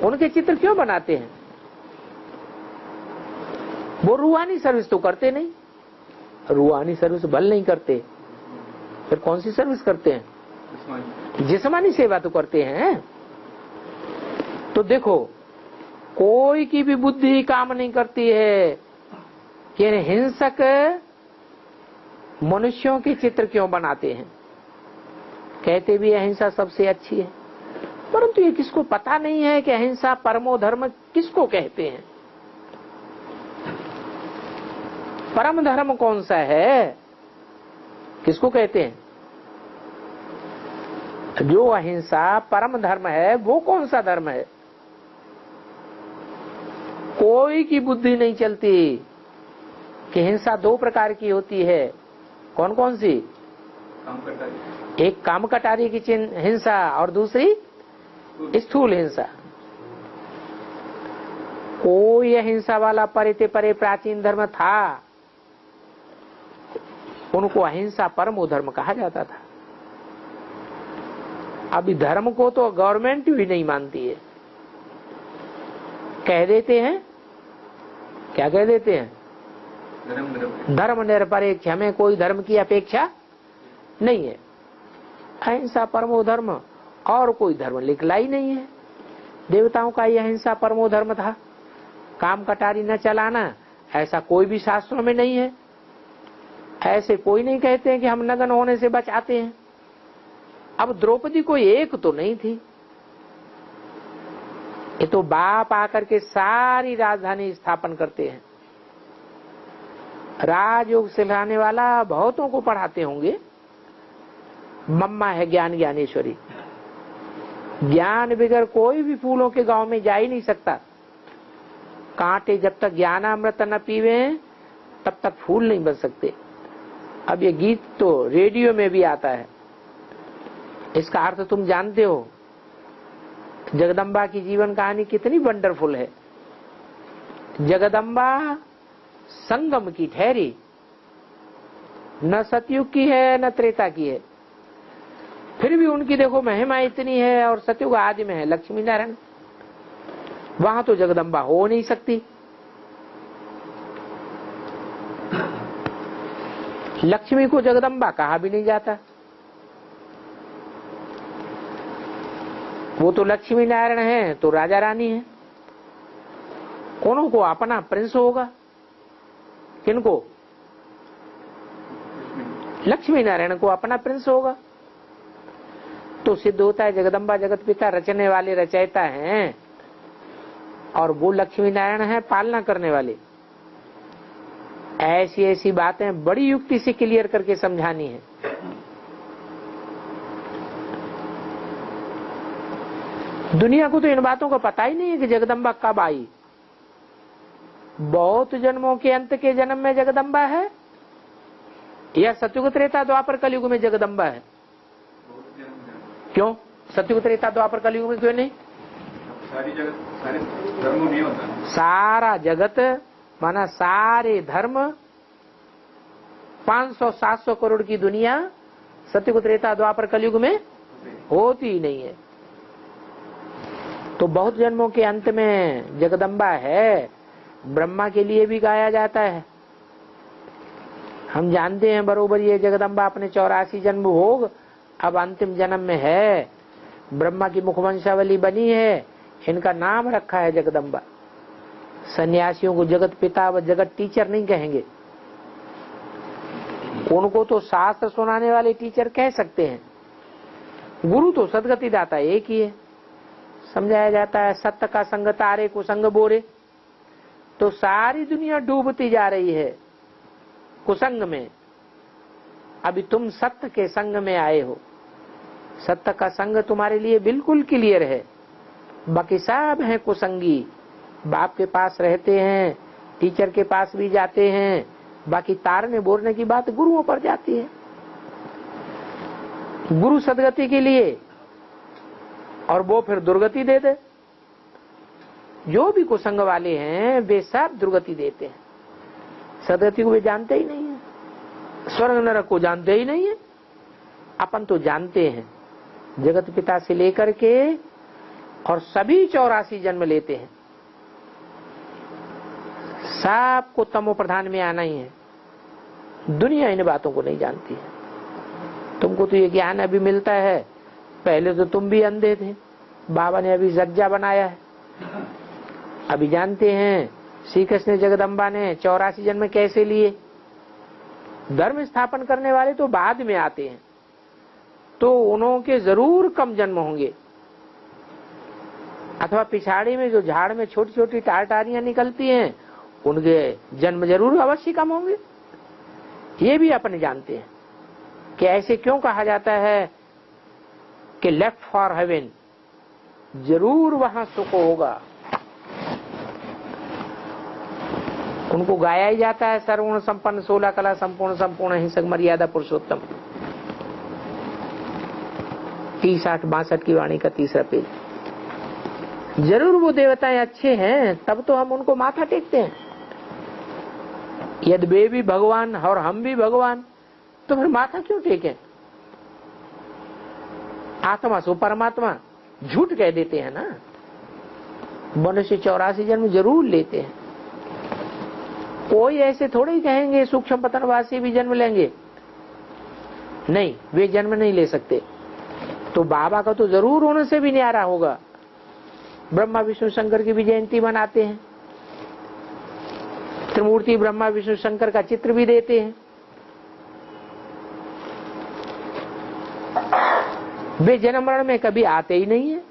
उनके चित्र क्यों बनाते हैं? वो रूहानी सर्विस तो करते नहीं। रूहानी सर्विस भल नहीं करते, फिर कौन सी सर्विस करते हैं? जिस्मानी सेवा तो करते हैं। तो देखो, कोई की भी बुद्धि काम नहीं करती है कि हिंसक मनुष्यों के चित्र क्यों बनाते हैं। कहते भी अहिंसा सबसे अच्छी है, परंतु ये किसको पता नहीं है कि अहिंसा परमो धर्म किसको कहते हैं। परम धर्म कौन सा है, किसको कहते हैं? जो अहिंसा परम धर्म है वो कौन सा धर्म है? कोई की बुद्धि नहीं चलती कि हिंसा दो प्रकार की होती है। कौन कौन सी? एक काम कटारी की हिंसा और दूसरी स्थूल हिंसा। कोई हिंसा वाला परिते परे प्राचीन धर्म था, उनको अहिंसा परमो धर्म कहा जाता था। अभी धर्म को तो गवर्नमेंट भी नहीं मानती है। कह देते हैं, क्या कह देते हैं? धर्म निरपेक्ष, हमें कोई धर्म की अपेक्षा नहीं है। अहिंसा परमो धर्म, और कोई धर्म निकला ही नहीं है। देवताओं का यह अहिंसा परमो धर्म था। काम कटारी न चलाना, ऐसा कोई भी शास्त्रों में नहीं है। ऐसे कोई नहीं कहते हैं कि हम नग्न होने से बचाते हैं। अब द्रौपदी कोई एक तो नहीं थी, ये तो बाप आकर के सारी राजधानी स्थापन करते हैं। राजयोग सिखाने वाला बहुतों को पढ़ाते होंगे। मम्मा है ज्ञान ज्ञानेश्वरी। ज्ञान बगैर कोई भी फूलों के गांव में जा ही नहीं सकता। कांटे जब तक ज्ञानामृत न पीवे तब तक फूल नहीं बन सकते। अब ये गीत तो रेडियो में भी आता है, इसका अर्थ तुम जानते हो। जगदम्बा की जीवन कहानी कितनी वंडरफुल है। जगदम्बा संगम की ठहरी, न सतयुग की है न त्रेता की है, फिर भी उनकी देखो महिमा इतनी है। और सतयुग आदि में है लक्ष्मी नारायण, वहां तो जगदम्बा हो नहीं सकती। लक्ष्मी को जगदम्बा कहा भी नहीं जाता, वो तो लक्ष्मी नारायण है तो राजा रानी है। कौनों को अपना प्रिंस होगा, किनको? लक्ष्मी नारायण को अपना प्रिंस होगा। तो सिद्ध होता है जगदम्बा जगत पिता रचने वाले रचयिता हैं और वो लक्ष्मी नारायण है पालना करने वाले। ऐसी ऐसी बातें बड़ी युक्ति से क्लियर करके समझानी है। दुनिया को तो इन बातों का पता ही नहीं है कि जगदम्बा कब आई। बहुत जन्मों के अंत के जन्म में जगदम्बा है या सतयुग त्रेता द्वापर कलयुग में जगदम्बा है? क्यों सतयुग त्रेता द्वापर कलयुग में क्यों नहीं? सारी जगत सारे धर्मों में होता। सारा जगत माना सारे धर्म 500-700 करोड़ की दुनिया सतयुग त्रेता द्वापर कलयुग में होती ही नहीं है। तो बहुत जन्मों के अंत में जगदम्बा है। ब्रह्मा के लिए भी गाया जाता है। हम जानते हैं बरोबर ये जगदम्बा अपने 84 जन्म भोग अब अंतिम जन्म में है। ब्रह्मा की मुखवंशावली बनी है, इनका नाम रखा है जगदम्बा। सन्यासियों को जगत पिता व जगत टीचर नहीं कहेंगे, उनको तो शास्त्र सुनाने वाले टीचर कह सकते हैं। गुरु तो सदगति दाता एक ही है। समझाया जाता है सत्य का संग तारे कुसंग बोरे। तो सारी दुनिया डूबती जा रही है कुसंग में, अभी तुम सत्य के संग में आए हो। सत्य का संग तुम्हारे लिए बिल्कुल क्लियर है। बाकी सब हैं कुसंगी, बाप के पास रहते हैं, टीचर के पास भी जाते हैं, बाकी तारने बोलने की बात गुरुओं पर जाती है। गुरु सदगति के लिए और वो फिर दुर्गति दे दे। जो भी कुसंग वाले हैं वे सब दुर्गति देते हैं। सदगति को वे जानते ही नहीं है, स्वर्ग नरक को जानते ही नहीं है। अपन तो जानते हैं, जगत पिता से लेकर के और सभी 84 जन्म लेते हैं, सबको तमो प्रधान में आना ही है। दुनिया इन बातों को नहीं जानती है। तुमको तो ये ज्ञान अभी मिलता है, पहले तो तुम भी अंधे थे, बाबा ने अभी सज्जा बनाया है। अभी जानते हैं श्री कृष्ण जगदम्बा ने 84 जन्म कैसे लिए। धर्म स्थापन करने वाले तो बाद में आते हैं, तो उनके जरूर कम जन्म होंगे, अथवा पिछाड़ी में जो झाड़ में छोटी छोटी टारियां निकलती हैं उनके जन्म जरूर अवश्य कम होंगे। ये भी अपन जानते हैं कि ऐसे क्यों कहा जाता है कि लेफ्ट फॉर हेवन, जरूर वहां सुख होगा। उनको गाया ही जाता है सर्वगुण संपन्न 16 कला संपूर्ण संपूर्ण हिंसक मर्यादा पुरुषोत्तम। 30-62 की वाणी का 3रा पेज। जरूर वो देवताएं अच्छे हैं, तब तो हम उनको माथा टेकते हैं। यदि वे भी भगवान और हम भी भगवान तो फिर माथा क्यों टेकें? आत्मा सो परमात्मा झूठ कह देते हैं ना। मनुष्य 84 जन्म जरूर लेते हैं। कोई ऐसे थोड़े ही कहेंगे सूक्ष्म पतनवासी भी जन्म लेंगे, नहीं, वे जन्म नहीं ले सकते। तो बाबा का तो जरूर उनसे भी न्यारा होगा। ब्रह्मा विष्णु शंकर की भी जयंती मनाते हैं, त्रिमूर्ति ब्रह्मा विष्णु शंकर का चित्र भी देते हैं। वे जन्म मरण में कभी आते ही नहीं है।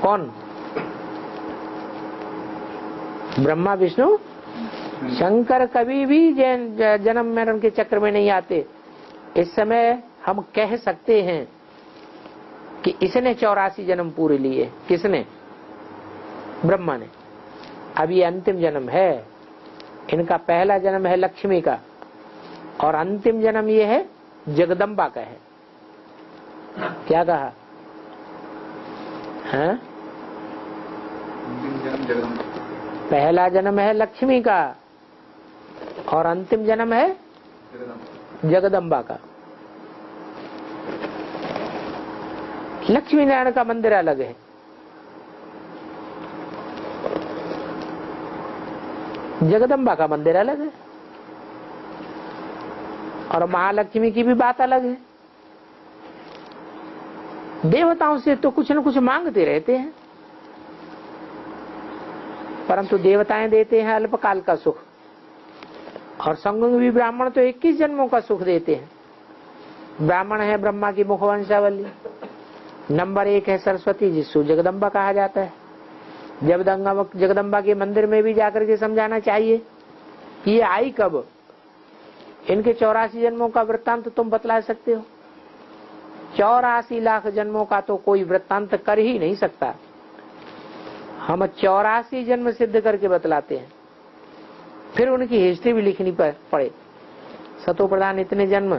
कौन? ब्रह्मा विष्णु शंकर कभी भी जन्म मरण के चक्र में नहीं आते। इस समय हम कह सकते हैं कि इसने 84 जन्म पूरे लिए। किसने? ब्रह्मा ने। अब ये अंतिम जन्म है। इनका पहला जन्म है लक्ष्मी का और अंतिम जन्म ये है जगदम्बा का है। क्या कहा? हाँ? पहला जन्म है लक्ष्मी का और अंतिम जन्म है जगदम्बा का। लक्ष्मी नारायण का मंदिर अलग है, जगदम्बा का मंदिर अलग है और महालक्ष्मी की भी बात अलग है। देवताओं से तो कुछ न कुछ मांगते रहते हैं, परंतु देवताएं देते हैं अल्पकाल का सुख और संगम भी ब्राह्मण तो 21 जन्मों का सुख देते हैं। ब्राह्मण है ब्रह्मा की मुखवंशावली। नंबर 1 है सरस्वती, जिसको जगदम्बा कहा जाता है। जगदम्बा के मंदिर में भी जाकर के समझाना चाहिए कि ये आई कब। इनके 84 जन्मों का वृत्तांत तुम बतला सकते हो? 84 लाख जन्मों का तो कोई वृत्तांत कर ही नहीं सकता। हम 84 जन्म सिद्ध करके बतलाते हैं, फिर उनकी हिस्ट्री भी लिखनी पड़े। सतो प्रधान इतने जन्म,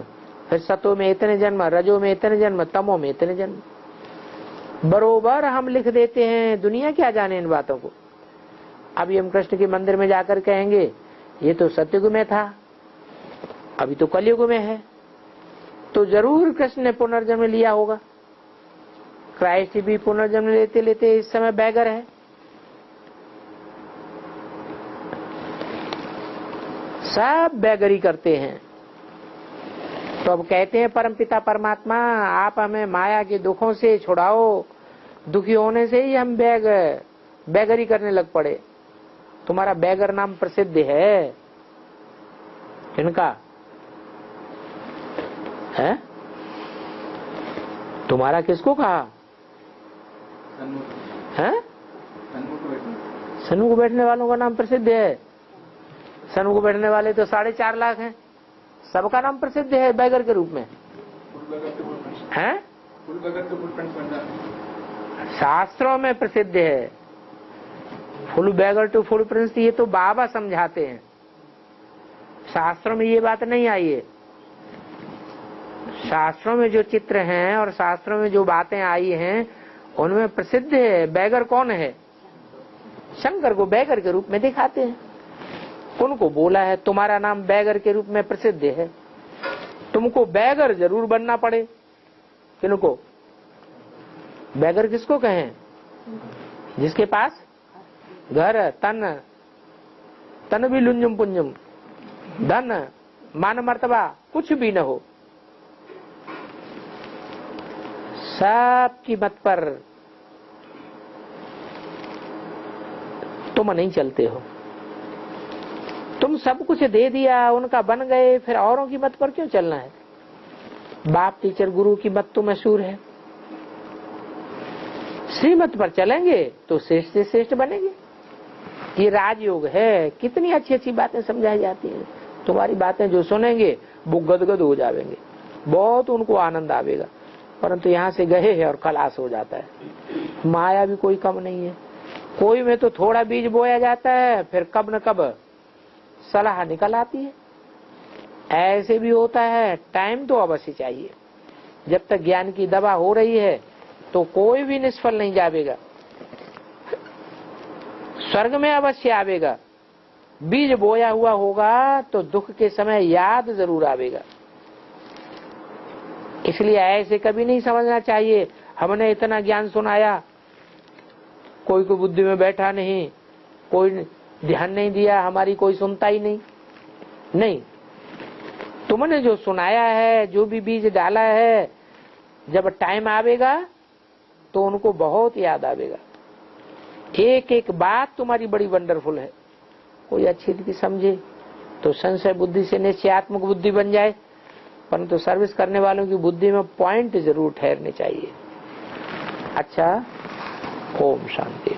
फिर सतो में इतने जन्म, रजो में इतने जन्म, तमो में इतने जन्म, बरोबर हम लिख देते हैं। दुनिया क्या जाने इन बातों को। अभी हम कृष्ण के मंदिर में जाकर कहेंगे ये तो सतयुग में था, अभी तो कलयुग में है, तो जरूर कृष्ण ने पुनर्जन्म लिया होगा। क्राइस्ट भी पुनर्जन्म लेते लेते इस समय बैगर है। सब बैगरी करते हैं। तो अब कहते हैं परमपिता परमात्मा आप हमें माया के दुखों से छुड़ाओ, दुखी होने से ही हम बैगरी करने लग पड़े। तुम्हारा बैगर नाम प्रसिद्ध है। इनका है? तुम्हारा किसको कहा है? सन्मुख बैठने वालों का नाम प्रसिद्ध है। सन्मुख बैठने वाले तो 4.5 लाख हैं। सबका नाम प्रसिद्ध है बैगर के रूप में है। शास्त्रों में प्रसिद्ध है full beggar to full prince. ये तो बाबा समझाते हैं, शास्त्रों में ये बात नहीं आई है। शास्त्रों में जो चित्र हैं और शास्त्रों में जो बातें आई हैं उनमें प्रसिद्ध है। बैगर कौन है? शंकर को बैगर के रूप में दिखाते हैं। उनको बोला है तुम्हारा नाम बैगर के रूप में प्रसिद्ध है, तुमको बैगर जरूर बनना पड़े। किनको? बैगर किसको कहें? जिसके पास घर तन भी लुंजुम पुंजुम, धन मान मर्तबा कुछ भी न हो, सब की मत पर तुम नहीं चलते हो। तुम सब कुछ दे दिया, उनका बन गए, फिर औरों की मत पर क्यों चलना है? बाप टीचर गुरु की मत तो मशहूर है। श्रीमत पर चलेंगे तो श्रेष्ठ से श्रेष्ठ बनेंगे। ये राजयोग है। कितनी अच्छी अच्छी बातें समझाई जाती हैं। तुम्हारी बातें जो सुनेंगे वो गदगद हो जाएंगे, बहुत उनको आनंद आवेगा। परंतु यहाँ से गए हैं और खलास हो जाता है। माया भी कोई कम नहीं है। कोई में तो थोड़ा बीज बोया जाता है, फिर कब न कब सलाह निकल आती है। ऐसे भी होता है। टाइम तो अवश्य चाहिए। जब तक ज्ञान की दवा हो रही है तो कोई भी निष्फल नहीं जाएगा, स्वर्ग में अवश्य आवेगा। बीज बोया हुआ होगा तो दुख के समय याद जरूर आवेगा। इसलिए ऐसे कभी नहीं समझना चाहिए हमने इतना ज्ञान सुनाया, कोई को बुद्धि में बैठा नहीं, कोई ध्यान नहीं दिया, हमारी कोई सुनता ही नहीं। तुमने जो सुनाया है, जो भी बीज डाला है, जब टाइम आवेगा तो उनको बहुत याद आवेगा। एक एक बात तुम्हारी बड़ी वंडरफुल है। कोई अच्छी रीति समझे तो संशय बुद्धि से निश्चयात्मक बुद्धि बन जाए, परंतु सर्विस करने वालों की बुद्धि में पॉइंट जरूर ठहरने चाहिए। अच्छा, ओम शांति।